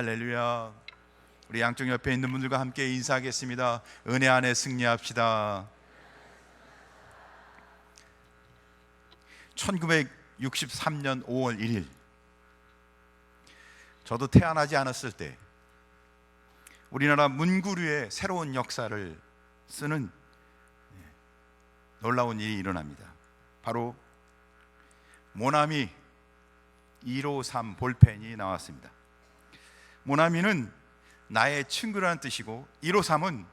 할렐루야. 우리 양쪽 옆에 있는 분들과 함께 인사하겠습니다. 은혜 안에 승리합시다. 1963년 5월 1일, 저도 태어나지 않았을 때 우리나라 문구류의 새로운 역사를 쓰는 놀라운 일이 일어납니다. 바로 모나미 153 볼펜이 나왔습니다. 모나미는 나의 친구라는 뜻이고 153은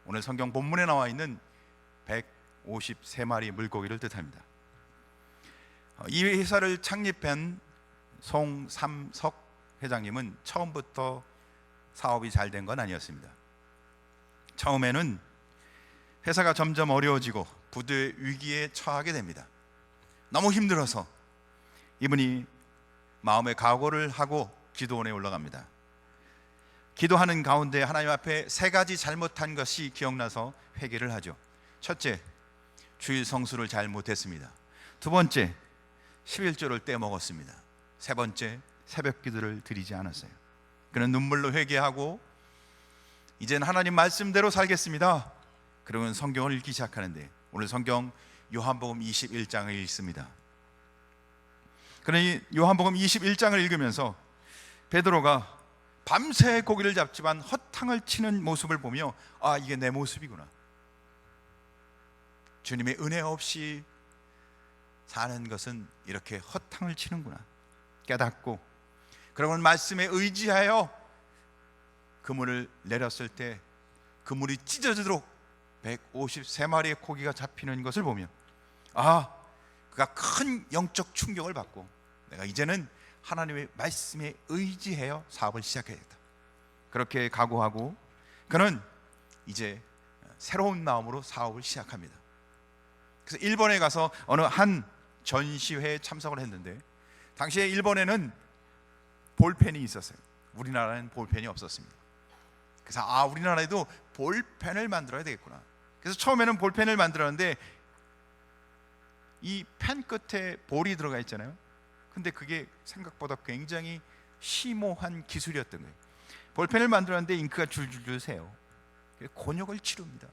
오늘 성경 본문에 나와 있는 153마리 물고기를 뜻합니다. 이 회사를 창립한 송삼석 회장님은 처음부터 사업이 잘 된 건 아니었습니다. 처음에는 회사가 점점 어려워지고 부도의 위기에 처하게 됩니다. 너무 힘들어서 이분이 마음의 각오를 하고 기도원에 올라갑니다. 기도하는 가운데 하나님 앞에 세 가지 잘못한 것이 기억나서 회개를 하죠. 첫째, 주일 성수를 잘 못했습니다. 두 번째, 11조를 떼먹었습니다. 세 번째, 새벽 기도를 드리지 않았어요. 그는 눈물로 회개하고 이제는 하나님 말씀대로 살겠습니다. 그러면 성경을 읽기 시작하는데 오늘 성경 요한복음 21장을 읽습니다. 그러니 요한복음 21장을 읽으면서 베드로가 밤새 고기를 잡지만 헛탕을 치는 모습을 보며 아, 이게 내 모습이구나. 주님의 은혜 없이 사는 것은 이렇게 헛탕을 치는구나 깨닫고, 그러면 말씀에 의지하여 그물을 내렸을 때 그물이 찢어지도록 153마리의 고기가 잡히는 것을 보며 아, 그가 큰 영적 충격을 받고 내가 이제는 하나님의 말씀에 의지하여 사업을 시작해야겠다. 그렇게 각오하고 그는 이제 새로운 마음으로 사업을 시작합니다. 그래서 일본에 가서 어느 한 전시회에 참석을 했는데 당시에 일본에는 볼펜이 있었어요. 우리나라는 볼펜이 없었습니다. 그래서 아, 우리나라에도 볼펜을 만들어야 되겠구나. 그래서 처음에는 볼펜을 만들었는데 이 펜 끝에 볼이 들어가 있잖아요. 근데 그게 생각보다 굉장히 심오한 기술이었던 거예요. 볼펜을 만들었는데 잉크가 줄줄줄 새요. 곤욕을 치릅니다.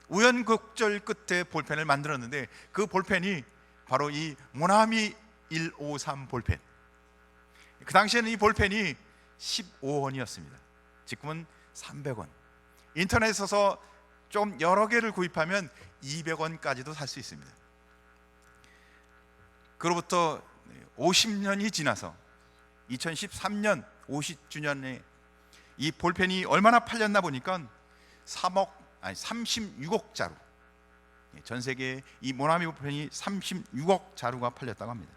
우연곡절 끝에 볼펜을 만들었는데 그 볼펜이 바로 이 모나미 153 볼펜. 그 당시에는 이 볼펜이 15원이었습니다. 지금은 300원. 인터넷에서 좀 여러 개를 구입하면 200원까지도 살 수 있습니다. 그로부터 50년이 지나서 2013년 50주년에 이 볼펜이 얼마나 팔렸나 보니까 36억 자루, 전 세계에 이 모나미 볼펜이 36억 자루가 팔렸다고 합니다.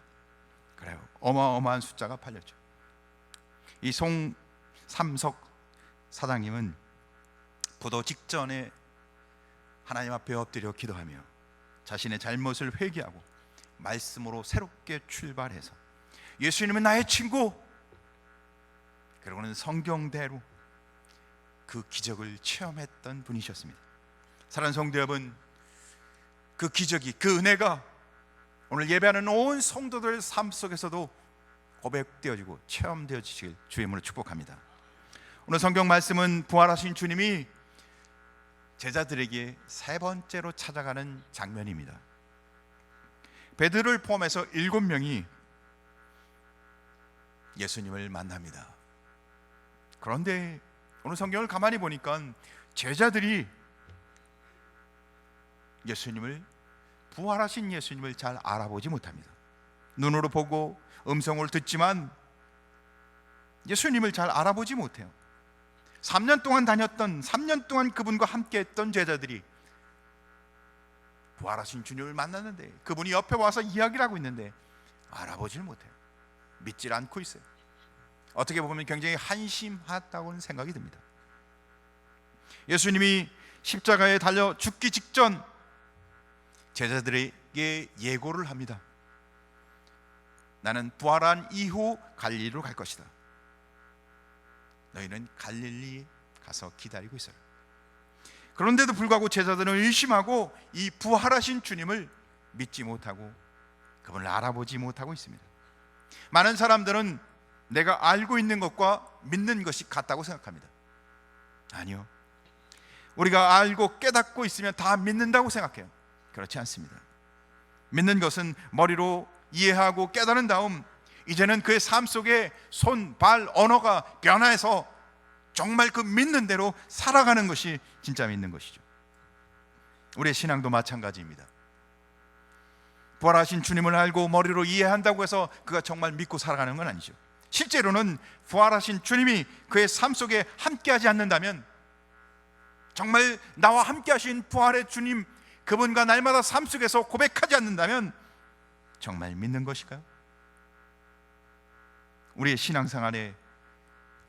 그래요, 어마어마한 숫자가 팔렸죠. 이 송삼석 사장님은 부도 직전에 하나님 앞에 엎드려 기도하며 자신의 잘못을 회개하고 말씀으로 새롭게 출발해서 예수님은 나의 친구, 그러고는 성경대로 그 기적을 체험했던 분이셨습니다. 사랑하는 성도 여러분, 그 기적이, 그 은혜가 오늘 예배하는 온 성도들 삶 속에서도 고백되어지고 체험되어지길 주의 이름으로 축복합니다. 오늘 성경 말씀은 부활하신 주님이 제자들에게 세 번째로 찾아가는 장면입니다. 베드로를 포함해서 7명이 예수님을 만납니다. 그런데 오늘 성경을 가만히 보니까 제자들이 예수님을, 부활하신 예수님을 잘 알아보지 못합니다. 눈으로 보고 음성을 듣지만 예수님을 잘 알아보지 못해요. 3년 동안 다녔던, 3년 동안 그분과 함께 했던 제자들이 부활하신 주님을 만났는데 그분이 옆에 와서 이야기를 하고 있는데 알아보질 못해요. 믿질 않고 있어요. 어떻게 보면 굉장히 한심하다고는 생각이 듭니다. 예수님이 십자가에 달려 죽기 직전 제자들에게 예고를 합니다. 나는 부활한 이후 갈릴리로 갈 것이다. 너희는 갈릴리 가서 기다리고 있어라. 그런데도 불구하고 제자들은 의심하고 이 부활하신 주님을 믿지 못하고 그분을 알아보지 못하고 있습니다. 많은 사람들은 내가 알고 있는 것과 믿는 것이 같다고 생각합니다. 아니요, 우리가 알고 깨닫고 있으면 다 믿는다고 생각해요. 그렇지 않습니다. 믿는 것은 머리로 이해하고 깨달은 다음 이제는 그의 삶 속에 손, 발, 언어가 변화해서 정말 그 믿는 대로 살아가는 것이 진짜 믿는 것이죠. 우리의 신앙도 마찬가지입니다. 부활하신 주님을 알고 머리로 이해한다고 해서 그가 정말 믿고 살아가는 건 아니죠. 실제로는 부활하신 주님이 그의 삶 속에 함께하지 않는다면, 정말 나와 함께하신 부활의 주님, 그분과 날마다 삶 속에서 고백하지 않는다면 정말 믿는 것일까요? 우리의 신앙생활의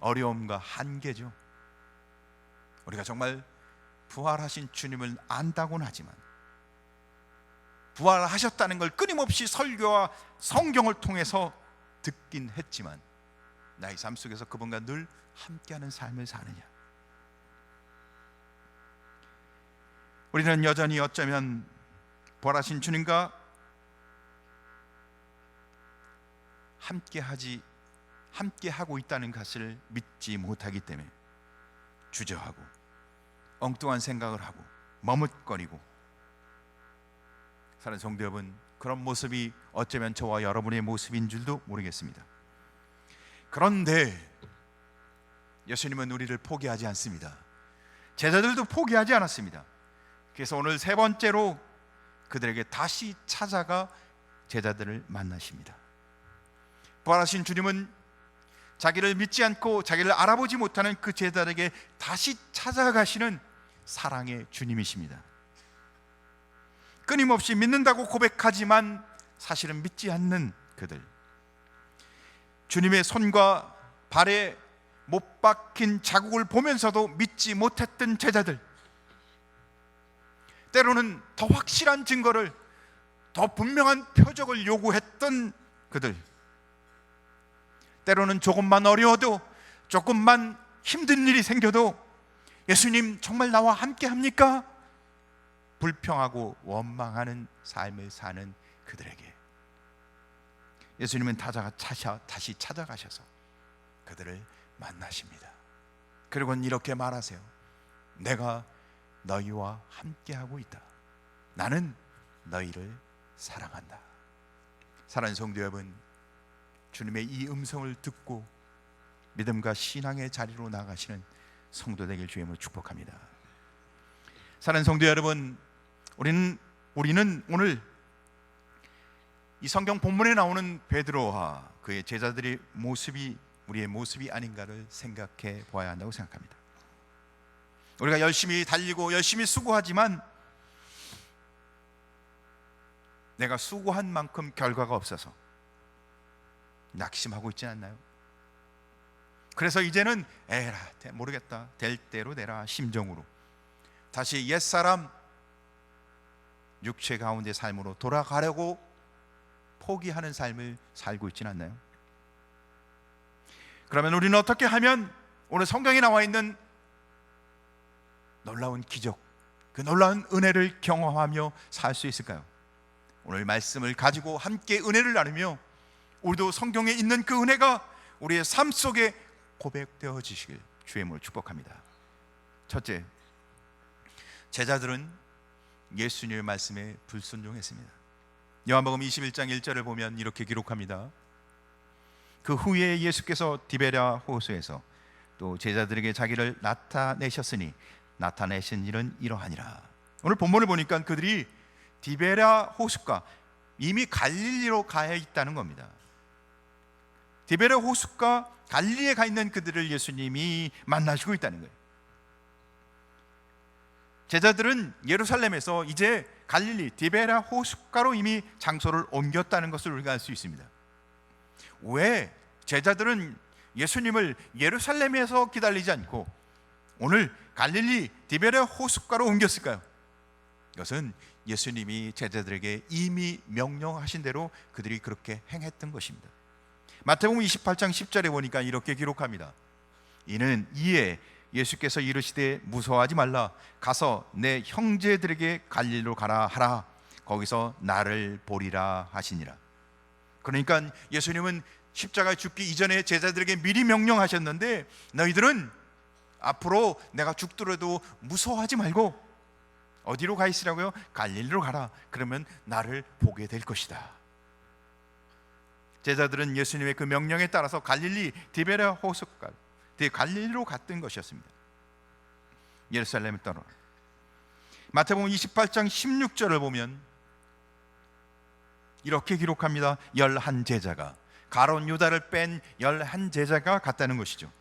어려움과 한계죠. 우리가 정말 부활하신 주님을 안다고는 하지만, 부활하셨다는 걸 끊임없이 설교와 성경을 통해서 듣긴 했지만, 나의 삶 속에서 그분과 늘 함께하는 삶을 사느냐? 우리는 여전히 어쩌면 부활하신 주님과 함께하고 있다는 것을 믿지 못하기 때문에 주저하고 엉뚱한 생각을 하고 머뭇거리고, 사랑하는 성도 여러분, 그런 모습이 어쩌면 저와 여러분의 모습인 줄도 모르겠습니다. 그런데 예수님은 우리를 포기하지 않습니다. 제자들도 포기하지 않았습니다. 그래서 오늘 세 번째로 그들에게 다시 찾아가 제자들을 만나십니다. 부활하신 주님은 자기를 믿지 않고 자기를 알아보지 못하는 그 제자들에게 다시 찾아가시는 사랑의 주님이십니다. 끊임없이 믿는다고 고백하지만 사실은 믿지 않는 그들, 주님의 손과 발에 못 박힌 자국을 보면서도 믿지 못했던 제자들, 때로는 더 확실한 증거를, 더 분명한 표적을 요구했던 그들, 때로는 조금만 어려워도, 조금만 힘든 일이 생겨도 예수님 정말 나와 함께 합니까? 불평하고 원망하는 삶을 사는 그들에게 예수님은 다시 찾아가셔서 그들을 만나십니다. 그리고는 이렇게 말하세요. 내가 너희와 함께하고 있다. 나는 너희를 사랑한다. 사랑하는 성도 여러분, 주님의 이 음성을 듣고 믿음과 신앙의 자리로 나가시는 성도 되길 주님으로 축복합니다. 사랑하는 성도 여러분, 우리는 오늘 이 성경 본문에 나오는 베드로와 그의 제자들의 모습이 우리의 모습이 아닌가를 생각해 보아야 한다고 생각합니다. 우리가 열심히 달리고 열심히 수고하지만 내가 수고한 만큼 결과가 없어서 낙심하고 있지 않나요? 그래서 이제는 에라 모르겠다, 될 대로 되라 심정으로 다시 옛사람 육체 가운데 삶으로 돌아가려고 포기하는 삶을 살고 있지는 않나요? 그러면 우리는 어떻게 하면 오늘 성경에 나와 있는 놀라운 기적, 그 놀라운 은혜를 경험하며 살 수 있을까요? 오늘 말씀을 가지고 함께 은혜를 나누며 우리도 성경에 있는 그 은혜가 우리의 삶 속에 고백되어지시길 주의 이름으로 축복합니다. 첫째, 제자들은 예수님의 말씀에 불순종했습니다. 요한복음 21장 1절을 보면 이렇게 기록합니다. 그 후에 예수께서 디베랴 호수에서 또 제자들에게 자기를 나타내셨으니 나타내신 일은 이러하니라. 오늘 본문을 보니까 그들이 디베랴 호숫가, 이미 갈릴리로 가 있다는 겁니다. 디베랴 호숫가 갈릴리에 가 있는 그들을 예수님이 만나시고 있다는 거예요. 제자들은 예루살렘에서 이제 갈릴리 디베랴 호숫가로 이미 장소를 옮겼다는 것을 우리가 알 수 있습니다. 왜 제자들은 예수님을 예루살렘에서 기다리지 않고 오늘 갈릴리 디베랴 호숫가로 옮겼을까요? 이것은 예수님이 제자들에게 이미 명령하신 대로 그들이 그렇게 행했던 것입니다. 마태복음 28장 10절에 보니까 이렇게 기록합니다. 이에 예수께서 이르시되 무서워하지 말라, 가서 내 형제들에게 갈릴리로 가라 하라, 거기서 나를 보리라 하시니라. 그러니까 예수님은 십자가에 죽기 이전에 제자들에게 미리 명령하셨는데, 너희들은 앞으로 내가 죽더라도 무서워하지 말고 어디로 가 있으라고요? 갈릴리로 가라. 그러면 나를 보게 될 것이다. 제자들은 예수님의 그 명령에 따라서 갈릴리 디베랴 호숫가 갈릴리로 갔던 것이었습니다. 예루살렘을 떠나. 마태복음 28장 16절을 보면 이렇게 기록합니다. 11제자가, 가룟 유다를 뺀 11제자가 갔다는 것이죠.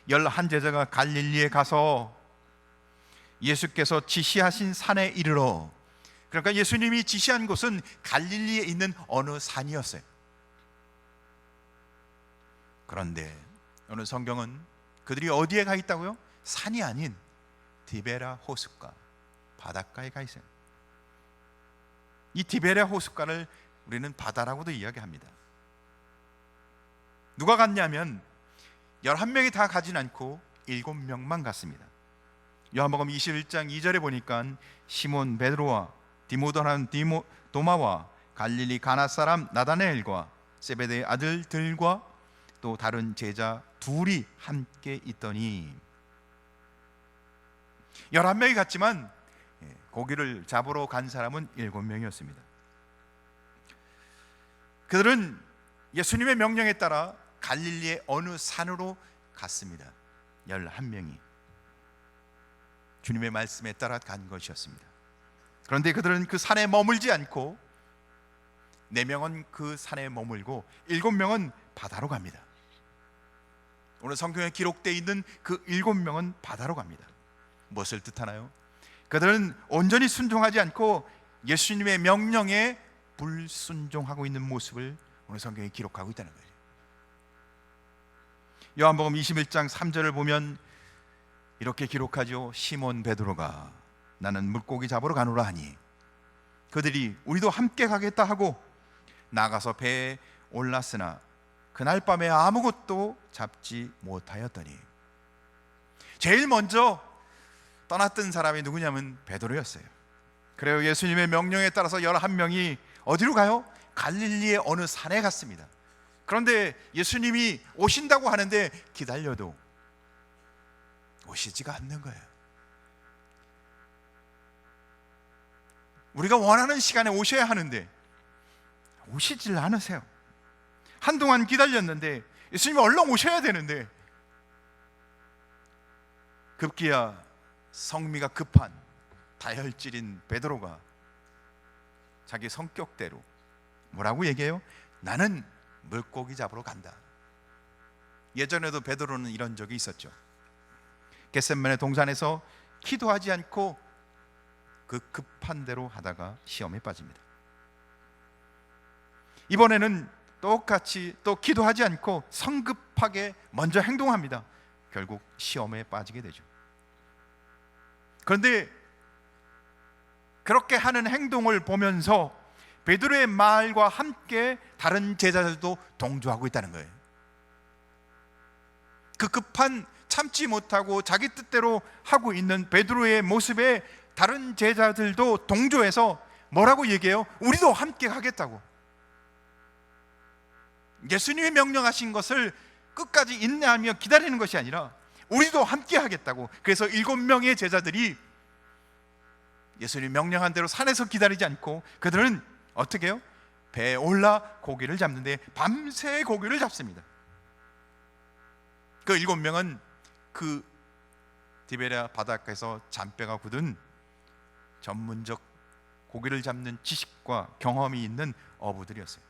11제자가 갈릴리에 가서 예수께서 지시하신 산에 이르러, 그러니까 예수님이 지시한 곳은 갈릴리에 있는 어느 산이었어요. 그런데 오늘 성경은 그들이 어디에 가 있다고요? 산이 아닌 디베랴 호숫가, 바닷가에 가 있어요. 이 디베랴 호숫가를 우리는 바다라고도 이야기합니다. 누가 갔냐면 11명이 다 가진 않고 7명만 갔습니다. 요한복음 21장 2절에 보니까 시몬 베드로와 디모도라는 도마와 갈릴리 가나 사람 나다나엘과 세베대의 아들들과 또 다른 제자 둘이 함께 있더니, 11명이 갔지만 고기를 잡으러 간 사람은 7명이었습니다. 그들은 예수님의 명령에 따라 갈릴리의 어느 산으로 갔습니다. 11명이 주님의 말씀에 따라 간 것이었습니다. 그런데 그들은 그 산에 머물지 않고 4명은 그 산에 머물고 7명은 바다로 갑니다. 오늘 성경에 기록되어 있는 그 7명은 바다로 갑니다. 무엇을 뜻하나요? 그들은 온전히 순종하지 않고 예수님의 명령에 불순종하고 있는 모습을 오늘 성경에 기록하고 있다는 거예요. 요한복음 21장 3절을 보면 이렇게 기록하죠. 시몬 베드로가 나는 물고기 잡으러 가노라 하니 그들이 우리도 함께 가겠다 하고 나가서 배에 올랐으나 그날 밤에 아무것도 잡지 못하였더니, 제일 먼저 떠났던 사람이 누구냐면 베드로였어요. 그래요. 예수님의 명령에 따라서 11명이 어디로 가요? 갈릴리의 어느 산에 갔습니다. 그런데 예수님이 오신다고 하는데 기다려도 오시지가 않는 거예요. 우리가 원하는 시간에 오셔야 하는데 오시질 않으세요. 한동안 기다렸는데 예수님이 얼른 오셔야 되는데 급기야 성미가 급한 다혈질인 베드로가 자기 성격대로 뭐라고 얘기해요? 나는 물고기 잡으러 간다. 예전에도 베드로는 이런 적이 있었죠. 겟세마네 동산에서 기도하지 않고 그 급한 대로 하다가 시험에 빠집니다. 이번에는 똑같이 또 기도하지 않고 성급하게 먼저 행동합니다. 결국 시험에 빠지게 되죠. 그런데 그렇게 하는 행동을 보면서 베드로의 말과 함께 다른 제자들도 동조하고 있다는 거예요. 그 급한 참지 못하고 자기 뜻대로 하고 있는 베드로의 모습에 다른 제자들도 동조해서 뭐라고 얘기해요? 우리도 함께 하겠다고. 예수님이 명령하신 것을 끝까지 인내하며 기다리는 것이 아니라 우리도 함께 하겠다고. 그래서 7명의 제자들이 예수님이 명령한 대로 산에서 기다리지 않고 그들은 어떻게 해요? 배에 올라 고기를 잡는데 밤새 고기를 잡습니다. 그 7명은 그 디베랴 바닷가에서 잔뼈가 굳은 전문적 고기를 잡는 지식과 경험이 있는 어부들이었어요.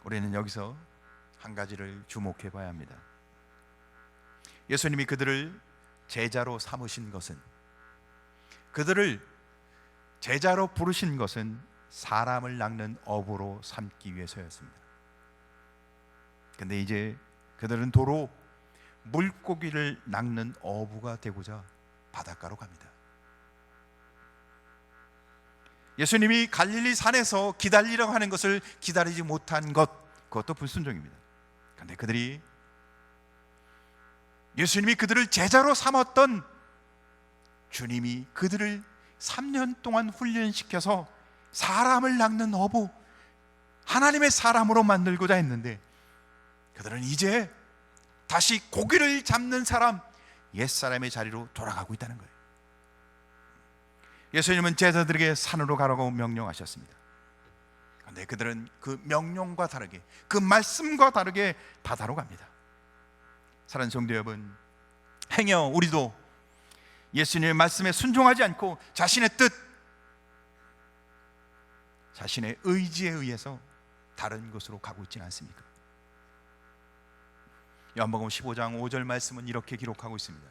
우리는 여기서 한 가지를 주목해 봐야 합니다. 예수님이 그들을 제자로 삼으신 것은, 그들을 제자로 부르신 것은 사람을 낚는 어부로 삼기 위해서였습니다. 근데 이제 그들은 도로 물고기를 낚는 어부가 되고자 바닷가로 갑니다. 예수님이 갈릴리 산에서 기다리려고 하는 것을 기다리지 못한 것, 그것도 불순종입니다. 그런데 그들이 예수님이 그들을 제자로 삼았던 주님이 그들을 3년 동안 훈련시켜서 사람을 낚는 어부, 하나님의 사람으로 만들고자 했는데 그들은 이제 다시 고기를 잡는 사람, 옛사람의 자리로 돌아가고 있다는 거예요. 예수님은 제자들에게 산으로 가라고 명령하셨습니다. 그런데 그들은 그 명령과 다르게, 그 말씀과 다르게 바다로 갑니다. 사랑하는 성도 여러분, 행여 우리도 예수님의 말씀에 순종하지 않고 자신의 뜻, 자신의 의지에 의해서 다른 곳으로 가고 있지는 않습니까? 요한복음 15장 5절 말씀은 이렇게 기록하고 있습니다.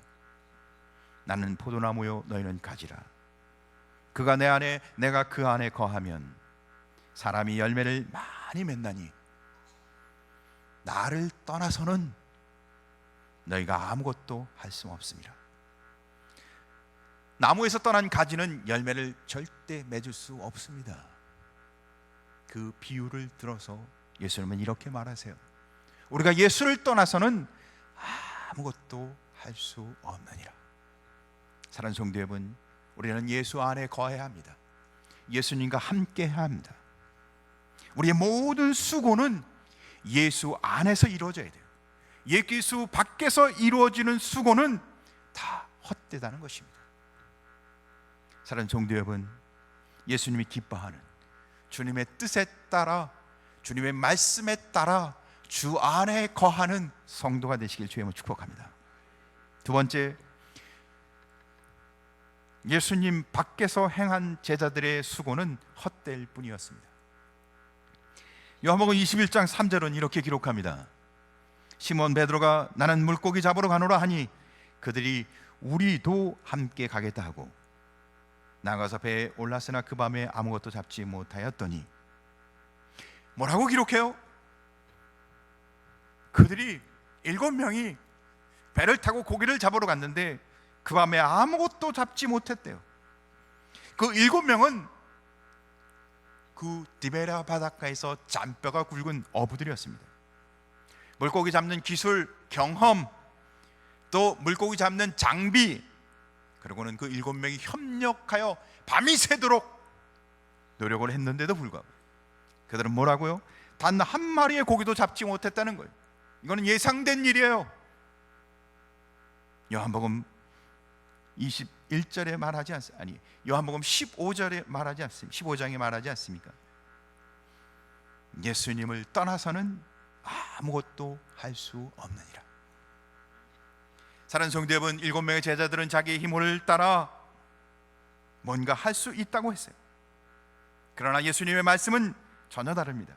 나는 포도나무요 너희는 가지라. 그가 내 안에 내가 그 안에 거하면 사람이 열매를 많이 맺나니 나를 떠나서는 너희가 아무것도 할 수 없습니다. 나무에서 떠난 가지는 열매를 절대 맺을 수 없습니다. 그 비유를 들어서 예수님은 이렇게 말하세요. 우리가 예수를 떠나서는 아무것도 할 수 없느니라. 사랑하는 성도 여러분, 우리는 예수 안에 거해야 합니다. 예수님과 함께 해야 합니다. 우리의 모든 수고는 예수 안에서 이루어져야 돼요. 예수 밖에서 이루어지는 수고는 다 헛되다는 것입니다. 사랑하는 성도 여러분, 예수님이 기뻐하는 주님의 뜻에 따라, 주님의 말씀에 따라 주 안에 거하는 성도가 되시길 주의 이름으로 축복합니다. 두 번째, 예수님 밖에서 행한 제자들의 수고는 헛될 뿐이었습니다. 요한복음 21장 3절은 이렇게 기록합니다. 시몬 베드로가 나는 물고기 잡으러 가노라 하니 그들이 우리도 함께 가겠다 하고 나가서 배에 올랐으나 그 밤에 아무것도 잡지 못하였더니, 뭐라고 기록해요? 그들이 7명이 배를 타고 고기를 잡으러 갔는데 그 밤에 아무것도 잡지 못했대요. 그 7명은 그 디베랴 바닷가에서 잔뼈가 굵은 어부들이었습니다. 물고기 잡는 기술, 경험, 또 물고기 잡는 장비, 그리고는 그 7명이 협력하여 밤이 새도록 노력을 했는데도 불구하고 그들은 뭐라고요? 단 한 마리의 고기도 잡지 못했다는 거예요. 이거는 예상된 일이에요. 요한복음 21절에 말하지 않습니까? 아니, 요한복음 15절에 말하지 않습니까? 15장에 말하지 않습니까? 예수님을 떠나서는 아무것도 할 수 없느니라. 사랑하는 성도 여러분, 7명의 제자들은 자기의 힘을 따라 뭔가 할 수 있다고 했어요. 그러나 예수님의 말씀은 전혀 다릅니다.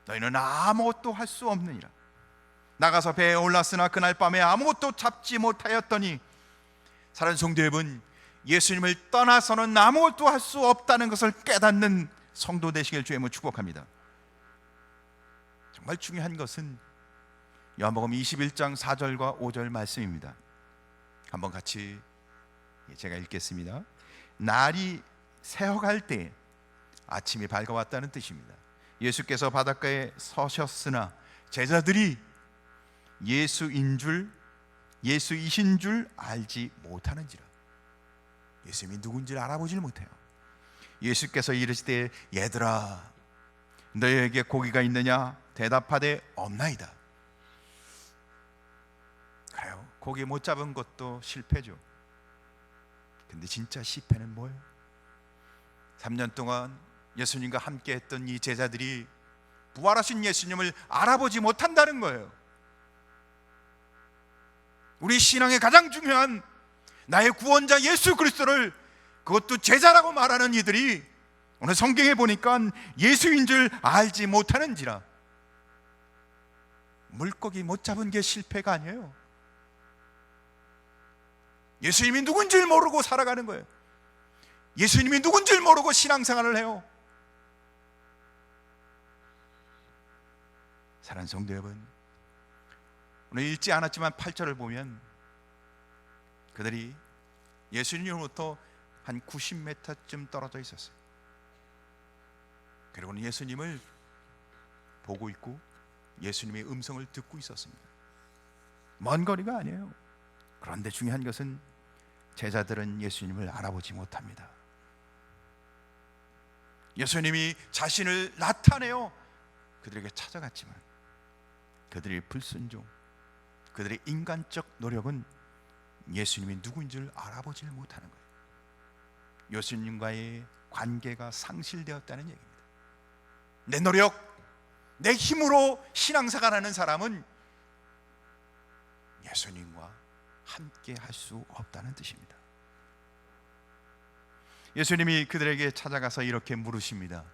너희는 아무것도 할 수 없느니라. 나가서 배에 올랐으나 그날 밤에 아무것도 잡지 못하였더니, 사랑하는 성도 여러분, 예수님을 떠나서는 아무것도 할 수 없다는 것을 깨닫는 성도 되시길 주의 이름으로 축복합니다. 정말 중요한 것은 요한복음 21장 4절과 5절 말씀입니다. 한번 같이 제가 읽겠습니다. 날이 새어갈 때 아침이 밝아왔다는 뜻입니다. 예수께서 바닷가에 서셨으나 제자들이 예수이신 줄 알지 못하는지라. 예수님이 누군지를 알아보질 못해요. 예수께서 이르시되 얘들아 너희에게 고기가 있느냐 대답하되 없나이다. 그래요, 고기 못 잡은 것도 실패죠. 근데 진짜 실패는 뭐예요? 3년 동안 예수님과 함께 했던 이 제자들이 부활하신 예수님을 알아보지 못한다는 거예요. 우리 신앙의 가장 중요한 나의 구원자 예수 그리스도를, 그것도 제자라고 말하는 이들이 오늘 성경에 보니까 예수인 줄 알지 못하는지라. 물고기 못 잡은 게 실패가 아니에요. 예수님이 누군지 모르고 살아가는 거예요. 예수님이 누군지 모르고 신앙생활을 해요. 사랑하는 성도 여러분, 오늘 읽지 않았지만 8절을 보면 그들이 예수님으로부터 한 90m쯤 떨어져 있었어요. 그리고는 예수님을 보고 있고 예수님의 음성을 듣고 있었습니다. 먼 거리가 아니에요. 그런데 중요한 것은 제자들은 예수님을 알아보지 못합니다. 예수님이 자신을 나타내어 그들에게 찾아갔지만 그들의 불순종, 그들의 인간적 노력은 예수님이 누구인 줄 알아보질 못하는 거예요. 예수님과의 관계가 상실되었다는 얘기입니다. 내 노력, 내 힘으로 신앙생활하는 사람은 예수님과 함께 할 수 없다는 뜻입니다. 예수님이 그들에게 찾아가서 이렇게 물으십니다.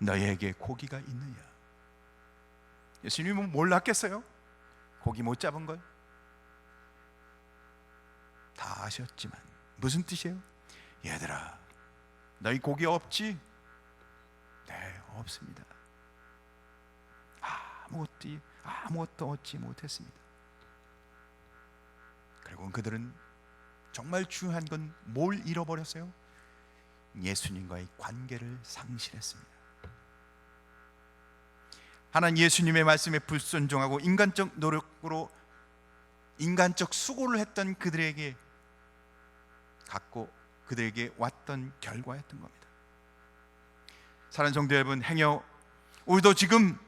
너희에게 고기가 있느냐? 예수님은 몰랐겠어요? 고기 못 잡은 걸? 다 아셨지만 무슨 뜻이에요? 얘들아, 너희 고기 없지? 네, 없습니다. 아무것도 얻지 못했습니다. 그리고 그들은 정말 중요한 건 뭘 잃어버렸어요? 예수님과의 관계를 상실했습니다. 하나님 예수님의 말씀에 불순종하고 인간적 노력으로 인간적 수고를 했던 그들에게 왔던 결과였던 겁니다. 사랑하는 성도 여러분, 행여 우리도 지금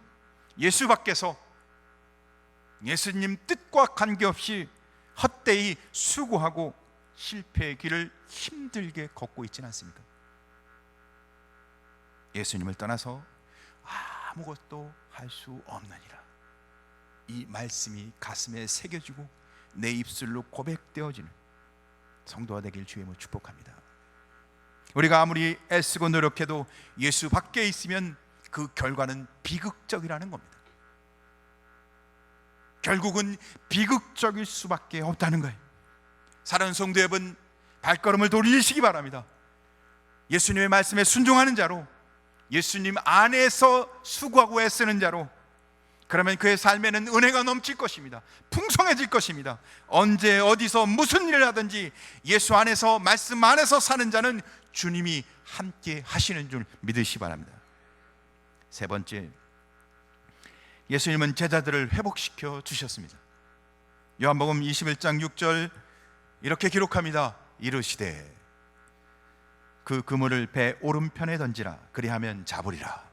예수 밖에서 예수님 뜻과 관계없이 헛되이 수고하고 실패의 길을 힘들게 걷고 있지는 않습니까? 예수님을 떠나서 아무것도 할 수 없느니라, 이 말씀이 가슴에 새겨지고 내 입술로 고백되어지는 성도가 되길 주의 이름으로 축복합니다. 우리가 아무리 애쓰고 노력해도 예수 밖에 있으면 그 결과는 비극적이라는 겁니다. 결국은 비극적일 수밖에 없다는 거예요. 사랑하는 성도 여러분, 발걸음을 돌리시기 바랍니다. 예수님의 말씀에 순종하는 자로, 예수님 안에서 수고하고 애쓰는 자로, 그러면 그의 삶에는 은혜가 넘칠 것입니다. 풍성해질 것입니다. 언제 어디서 무슨 일을 하든지 예수 안에서, 말씀 안에서 사는 자는 주님이 함께 하시는 줄 믿으시기 바랍니다. 세 번째, 예수님은 제자들을 회복시켜 주셨습니다. 요한복음 21장 6절 이렇게 기록합니다. 이르시되 그 그물을 배 오른편에 던지라, 그리하면 잡으리라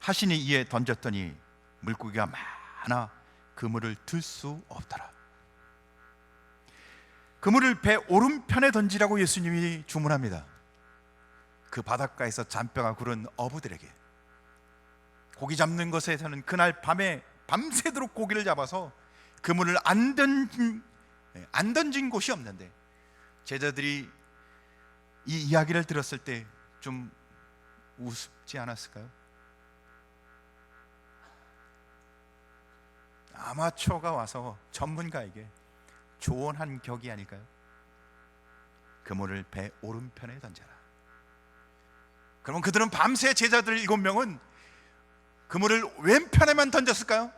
하시니 이에 던졌더니 물고기가 많아 그물을 들 수 없더라. 그물을 배 오른편에 던지라고 예수님이 주문합니다. 그 바닷가에서 잔뼈가 굵은 어부들에게 고기 잡는 것에서는 그날 밤에 밤새도록 고기를 잡아서 그물을 안 던진 곳이 없는데, 제자들이 이 이야기를 들었을 때 좀 우습지 않았을까요? 아마추어가 와서 전문가에게 조언한 격이 아닐까요? 그물을 배 오른편에 던져라. 그러면 그들은 밤새 제자들 7명은 그물을 왼편에만 던졌을까요?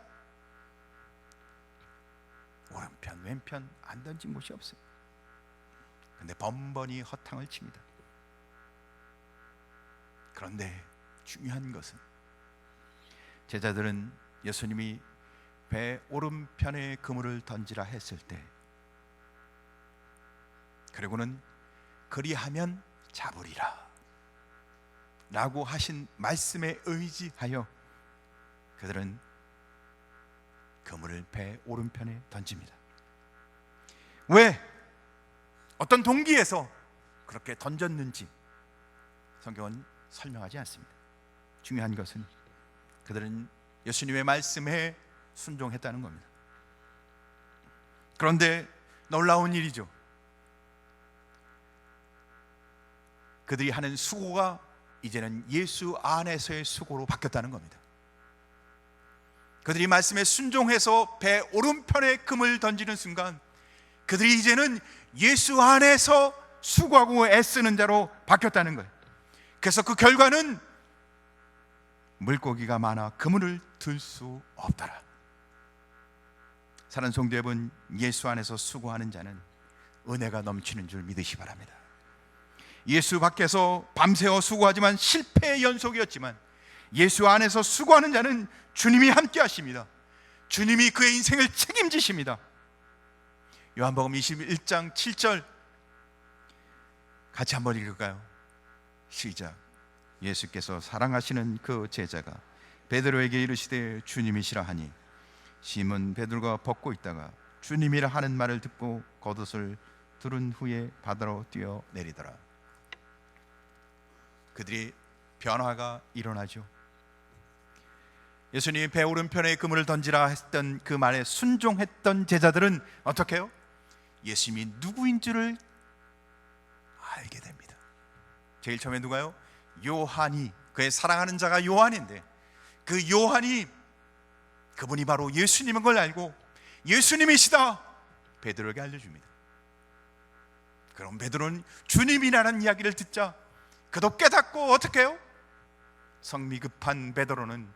오른편, 왼편 안 던진 곳이 없어요. 근데 번번이 허탕을 칩니다. 그런데 중요한 것은 제자들은 예수님이 배 오른편에 그물을 던지라 했을 때, 그리고는 그리하면 잡으리라 라고 하신 말씀에 의지하여 그들은 그물을 배 오른편에 던집니다. 왜? 어떤 동기에서 그렇게 던졌는지 성경은 설명하지 않습니다. 중요한 것은 그들은 예수님의 말씀에 순종했다는 겁니다. 그런데 놀라운 일이죠. 그들이 하는 수고가 이제는 예수 안에서의 수고로 바뀌었다는 겁니다. 그들이 말씀에 순종해서 배 오른편에 금을 던지는 순간 그들이 이제는 예수 안에서 수고하고 애쓰는 자로 바뀌었다는 거예요. 그래서 그 결과는 물고기가 많아 그물을 들 수 없더라. 사랑하는 성도 여러분, 예수 안에서 수고하는 자는 은혜가 넘치는 줄 믿으시기 바랍니다. 예수 밖에서 밤새워 수고하지만 실패의 연속이었지만 예수 안에서 수고하는 자는 주님이 함께 하십니다. 주님이 그의 인생을 책임지십니다. 요한복음 21장 7절 같이 한번 읽을까요? 시작. 예수께서 사랑하시는 그 제자가 베드로에게 이르시되 주님이시라 하니 시몬 베드로가 벗고 있다가 주님이라 하는 말을 듣고 겉옷을 두른 후에 바다로 뛰어 내리더라. 그들이 변화가 일어나죠. 예수님이 배 오른편에 그물을 던지라 했던 그 말에 순종했던 제자들은 어떻게 해요? 예수님이 누구인 줄을 알게 됩니다. 제일 처음에 누가요? 요한이, 그의 사랑하는 자가 요한인데 그 요한이 그분이 바로 예수님인 걸 알고 예수님이시다 베드로에게 알려줍니다. 그럼 베드로는 주님이라는 이야기를 듣자 그도 깨닫고 어떻게 해요? 성미 급한 베드로는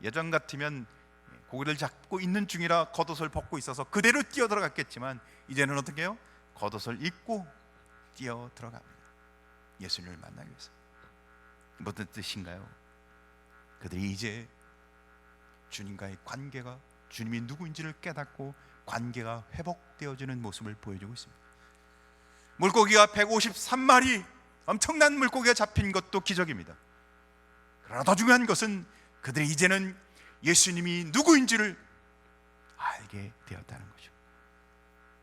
예전 같으면 고기를 잡고 있는 중이라 겉옷을 벗고 있어서 그대로 뛰어 들어갔겠지만 이제는 어떻게 해요? 겉옷을 입고 뛰어 들어갑니다. 예수님을 만나기 위해서. 무슨 뜻인가요? 그들이 이제 주님과의 관계가, 주님이 누구인지를 깨닫고 관계가 회복되어지는 모습을 보여주고 있습니다. 물고기가 153마리, 엄청난 물고기가 잡힌 것도 기적입니다. 그러나 더 중요한 것은 그들이 이제는 예수님이 누구인지를 알게 되었다는 거죠.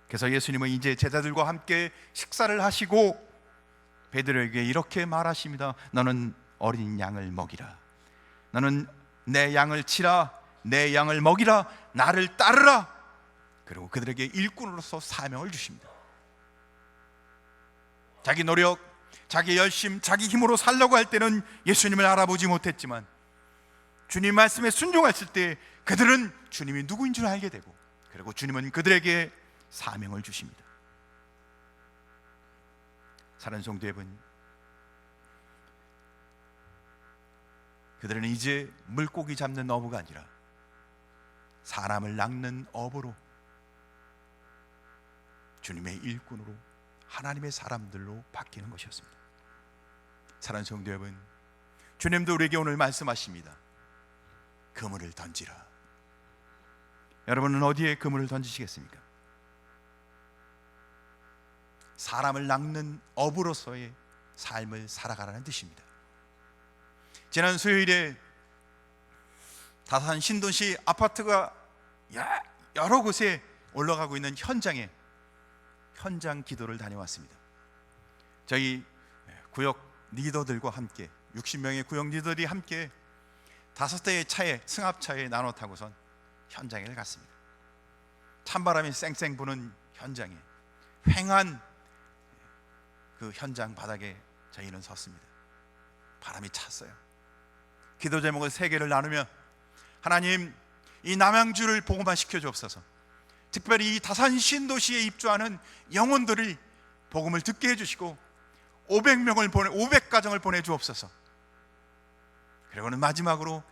그래서 예수님은 이제 제자들과 함께 식사를 하시고 베드로에게 이렇게 말하십니다. 너는 어린 양을 먹이라. 너는 내 양을 치라. 내 양을 먹이라. 나를 따르라. 그리고 그들에게 일꾼으로서 사명을 주십니다. 자기 노력, 자기 열심, 자기 힘으로 살려고 할 때는 예수님을 알아보지 못했지만 주님 말씀에 순종했을 때 그들은 주님이 누구인 줄 알게 되고 그리고 주님은 그들에게 사명을 주십니다. 사랑하는 성도 여러분, 그들은 이제 물고기 잡는 어부가 아니라 사람을 낚는 어부로, 주님의 일꾼으로, 하나님의 사람들로 바뀌는 것이었습니다. 사랑하는 성도 여러분, 주님도 우리에게 오늘 말씀하십니다. 그물을 던지라. 여러분은 어디에 그물을 던지시겠습니까? 사람을 낚는 어부로서의 삶을 살아가라는 뜻입니다. 지난 수요일에 다산 신도시 아파트가 여러 곳에 올라가고 있는 현장 기도를 다녀왔습니다. 저희 구역 리더들과 함께 60명의 구역 리더들이 함께 5대의 차에, 승합차에 나눠 타고선 현장에 갔습니다. 찬바람이 쌩쌩 부는 현장에 휑한 그 현장 바닥에 저희는 섰습니다. 바람이 찼어요. 기도 제목을 3개를 나누며 하나님, 이 남양주를 복음화 시켜주옵소서. 특별히 이 다산 신도시에 입주하는 영혼들이 복음을 듣게 해주시고 500가정을 보내주옵소서. 그리고는 마지막으로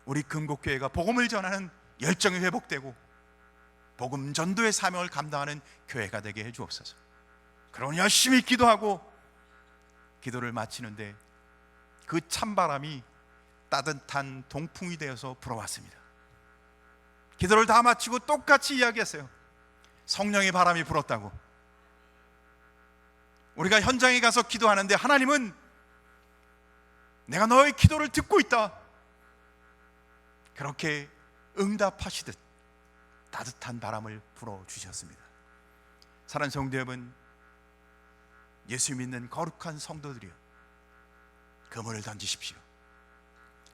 우리 금곡교회가 복음을 전하는 열정이 회복되고 복음 전도의 사명을 감당하는 교회가 되게 해주옵소서. 그러면 열심히 기도하고 기도를 마치는데 그 찬바람이 따뜻한 동풍이 되어서 불어왔습니다. 기도를 다 마치고 똑같이 이야기했어요. 성령의 바람이 불었다고. 우리가 현장에 가서 기도하는데 하나님은 내가 너의 기도를 듣고 있다, 그렇게 응답하시듯 따뜻한 바람을 불어주셨습니다. 사랑하는 성도 여러분, 예수 믿는 거룩한 성도들이여, 그물을 던지십시오.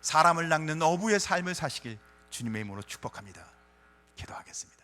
사람을 낚는 어부의 삶을 사시길 주님의 이름으로 축복합니다. 기도하겠습니다.